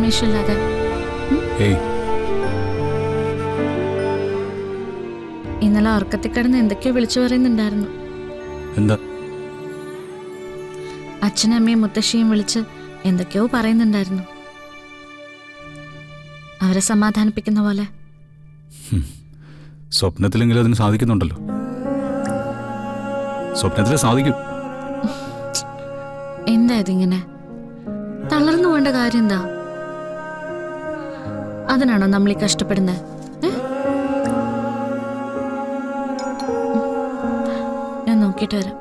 ഉന്മേഷമില്ലാതെ? ഇന്നലെ ഉറക്കത്തിൽ കിടന്ന് എന്തൊക്കെയോ വിളിച്ചു പറയുന്നുണ്ടായിരുന്നു. എന്താ? അച്ഛനും അമ്മയും മുത്തശ്ശിയും വിളിച്ച് എന്തൊക്കെയോ പറയുന്നുണ്ടായിരുന്നു. അവരെ സമാധാനിപ്പിക്കുന്ന പോലെ. സ്വപ്നത്തിലെങ്കിലും അതിന് സാധിക്കുന്നുണ്ടല്ലോ. സ്വപ്നത്തിൽ സാധിക്കും. എന്താ ഇതിങ്ങനെ? തളർന്നു പോകേണ്ട കാര്യം എന്താ? അതിനാണോ നമ്മൾ ഈ കഷ്ടപ്പെടുന്നത്? ഞാൻ നോക്കിയിട്ട് വരാം.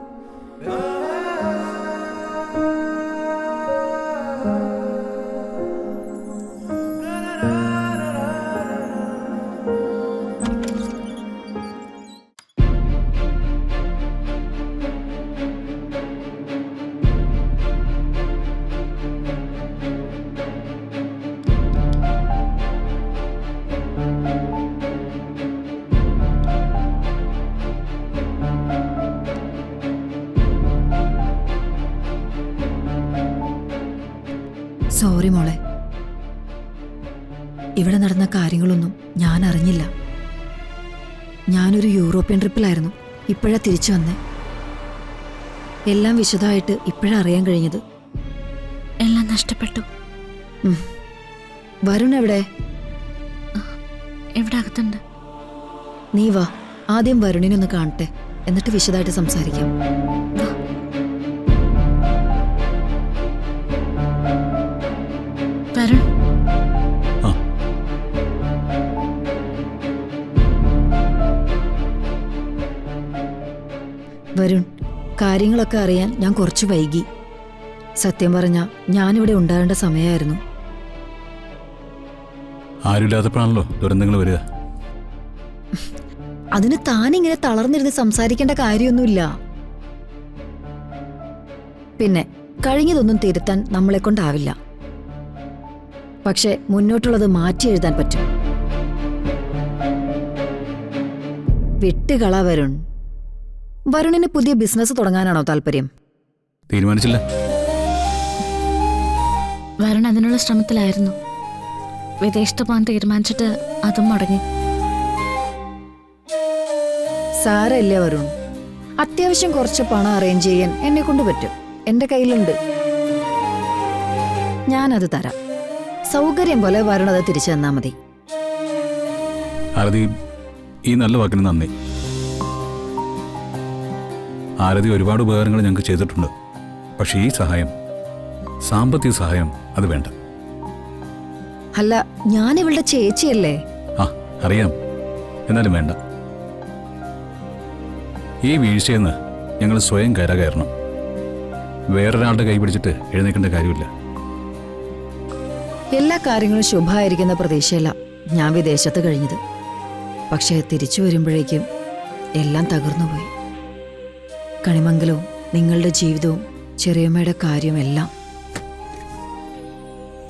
സോറി മോളെ, ഇവിടെ നടന്ന കാര്യങ്ങളൊന്നും ഞാൻ അറിഞ്ഞില്ല. ഞാനൊരു യൂറോപ്യൻ ട്രിപ്പിലായിരുന്നു. ഇപ്പോഴാ തിരിച്ചു വന്നേ. എല്ലാം വിശദമായിട്ട് ഇപ്പോഴാ അറിയാൻ കഴിഞ്ഞത്. എല്ലാം നഷ്ടപ്പെട്ടു. വരുൺ എവിടെ? ഇവിടെ അകത്തുണ്ട്. നീ വാ, ആദ്യം വരുണിനൊന്ന് കാണട്ടെ, എന്നിട്ട് വിശദമായിട്ട് സംസാരിക്കാം. വരുൺ, വരുൺ, കാര്യങ്ങളൊക്കെ അറിയാൻ ഞാൻ കുറച്ച് വൈകി. സത്യം പറഞ്ഞ ഞാനിവിടെ ഉണ്ടാകേണ്ട സമയമായിരുന്നു. ആരുമില്ലാത്തപ്പോഴാണല്ലോ ദുരന്തങ്ങൾ വരിക. അതിന് താനിങ്ങനെ തളർന്നിരുന്ന് സംസാരിക്കേണ്ട കാര്യമൊന്നുമില്ല. പിന്നെ കഴിഞ്ഞതൊന്നും തിരുത്താൻ നമ്മളെ കൊണ്ടാവില്ല. പക്ഷെ മുന്നോട്ടുള്ളത് മാറ്റി എഴുതാൻ പറ്റും. വിട്ടുകള വരുൺ. വരുണിന് പുതിയ ബിസിനസ് തുടങ്ങാനാണോ താല്പര്യം? തീരുമാനിച്ചില്ല. വരുൺ അതിനുള്ള ശ്രമത്തിലായിരുന്നു. വിദേശത്ത് പോകാൻ തീരുമാനിച്ചിട്ട് അതും മുടങ്ങി. സാരമില്ല വരുൺ, അത്യാവശ്യം കുറച്ച് പണം അറേഞ്ച് ചെയ്യാൻ എന്നെ കൊണ്ട് പറ്റും. എന്റെ കയ്യിലുണ്ട്. ഞാനത് തരാം. സൗകര്യം പോലെ വരുൺ അത് തിരിച്ചു തന്നാ മതി. ആരതി, ഈ നല്ല വാക്കിന് നന്ദി. ആരതി ഒരുപാട് ഉപകാരങ്ങൾ ഞങ്ങൾക്ക് ചെയ്തിട്ടുണ്ട്. പക്ഷെ ഈ സഹായം, സാമ്പത്തിക സഹായം, അത് വേണ്ട. അല്ല, ഞാൻ ഇവളുടെ ചേച്ചിയല്ലേ? അറിയാം, എന്നാലും വേണ്ട. ഈ വീഴ്ചയെന്ന് ഞങ്ങൾ സ്വയം കയറണം. വേറൊരാളുടെ കൈ പിടിച്ചിട്ട് എഴുന്നേക്കേണ്ട കാര്യമില്ല. എല്ലാ കാര്യങ്ങളും ശുഭമായിരിക്കുന്ന പ്രതീക്ഷയല്ല ഞാൻ വിദേശത്ത് കഴിഞ്ഞത്. പക്ഷേ തിരിച്ചു വരുമ്പോഴേക്കും എല്ലാം തകർന്നുപോയി. കണിമംഗലവും നിങ്ങളുടെ ജീവിതവും ചെറിയമ്മയുടെ കാര്യമെല്ലാം.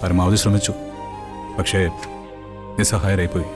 പരമാവധി ശ്രമിച്ചു, പക്ഷേ നിസ്സഹായരായിപ്പോയി.